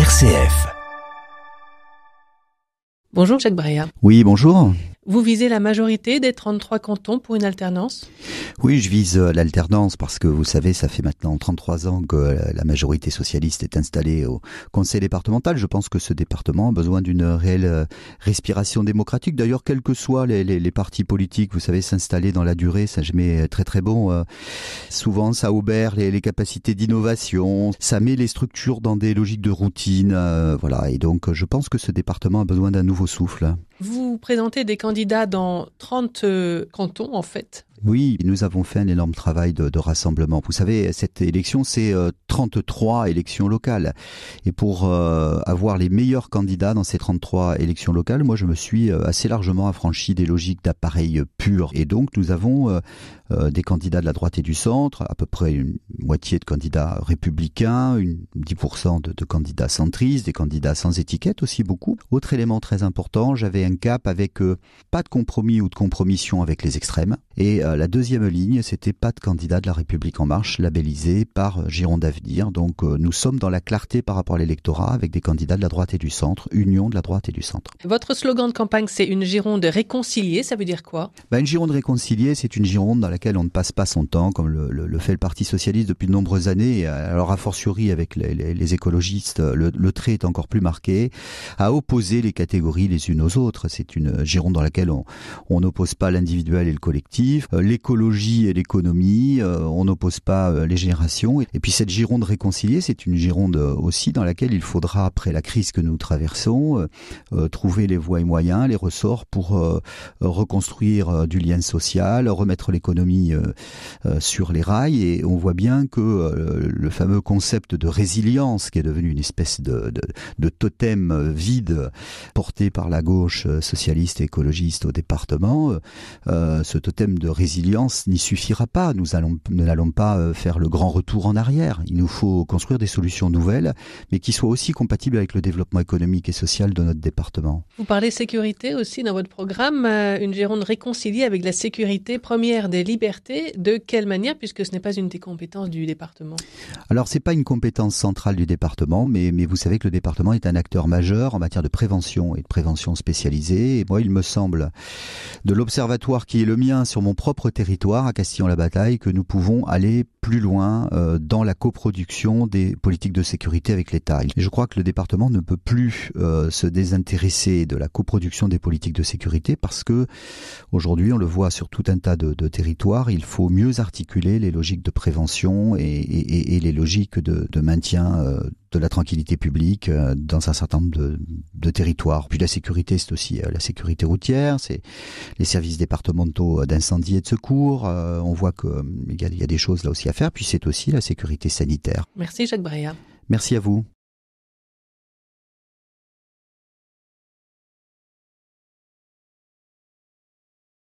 RCF. Bonjour Jacques Bréa. Oui, bonjour. Vous visez la majorité des 33 cantons pour une alternance ? Oui, je vise l'alternance parce que vous savez, ça fait maintenant 33 ans que la majorité socialiste est installée au conseil départemental. Je pense que ce département a besoin d'une réelle respiration démocratique. D'ailleurs, quels que soient les partis politiques, vous savez, s'installer dans la durée, ça jamais très très bon. Souvent, ça obère les capacités d'innovation, ça met les structures dans des logiques de routine. Voilà, et donc je pense que ce département a besoin d'un nouveau souffle. Vous présentez des candidats dans 30 cantons en fait. Oui, nous avons fait un énorme travail de rassemblement. Vous savez, cette élection, c'est 33 élections locales. Et pour avoir les meilleurs candidats dans ces 33 élections locales, moi, je me suis assez largement affranchi des logiques d'appareil pur. Et donc, nous avons des candidats de la droite et du centre, à peu près une moitié de candidats républicains, 10% de candidats centristes, des candidats sans étiquette aussi beaucoup. Autre élément très important, j'avais un cap avec pas de compromis ou de compromission avec les extrêmes. Et la deuxième ligne, c'était pas de candidat de la République En Marche, labellisé par Gironde d'Avenir. Donc nous sommes dans la clarté par rapport à l'électorat avec des candidats de la droite et du centre, union de la droite et du centre. Votre slogan de campagne, c'est une Gironde réconciliée, ça veut dire quoi ? Une Gironde réconciliée, c'est une Gironde dans laquelle on ne passe pas son temps, comme le fait le Parti socialiste depuis de nombreuses années. Et alors a fortiori avec les écologistes, le trait est encore plus marqué, à opposer les catégories les unes aux autres. C'est une Gironde dans laquelle on n'oppose pas l'individuel et le collectif, l'écologie et l'économie, on n'oppose pas les générations. Et puis cette Gironde réconciliée, c'est une Gironde aussi dans laquelle il faudra, après la crise que nous traversons, trouver les voies et moyens, les ressorts pour reconstruire du lien social, remettre l'économie sur les rails. Et on voit bien que le fameux concept de résilience, qui est devenu une espèce de totem vide porté par la gauche socialiste et écologiste au département, ce totem de résilience n'y suffira pas. Nous n'allons pas faire le grand retour en arrière. Il nous faut construire des solutions nouvelles, mais qui soient aussi compatibles avec le développement économique et social de notre département. Vous parlez sécurité aussi dans votre programme, une Gironde réconciliée avec la sécurité première des libertés. De quelle manière, puisque ce n'est pas une des compétences du département ? Alors, c'est pas une compétence centrale du département, mais vous savez que le département est un acteur majeur en matière de prévention et de prévention spécialisée. Et moi, il me semble, de l'observatoire qui est le mien sur mon propre territoire, à Castillon-la-Bataille, que nous pouvons aller plus loin dans la coproduction des politiques de sécurité avec l'État. Et je crois que le département ne peut plus se désintéresser de la coproduction des politiques de sécurité parce que aujourd'hui, on le voit sur tout un tas de territoires, il faut mieux articuler les logiques de prévention et les logiques de maintien de la tranquillité publique dans un certain nombre de territoires. Puis la sécurité, c'est aussi la sécurité routière, c'est les services départementaux d'incendie et de secours. On voit qu'il y a des choses là aussi à faire. Puis c'est aussi la sécurité sanitaire. Merci Jacques Bréa. Merci à vous.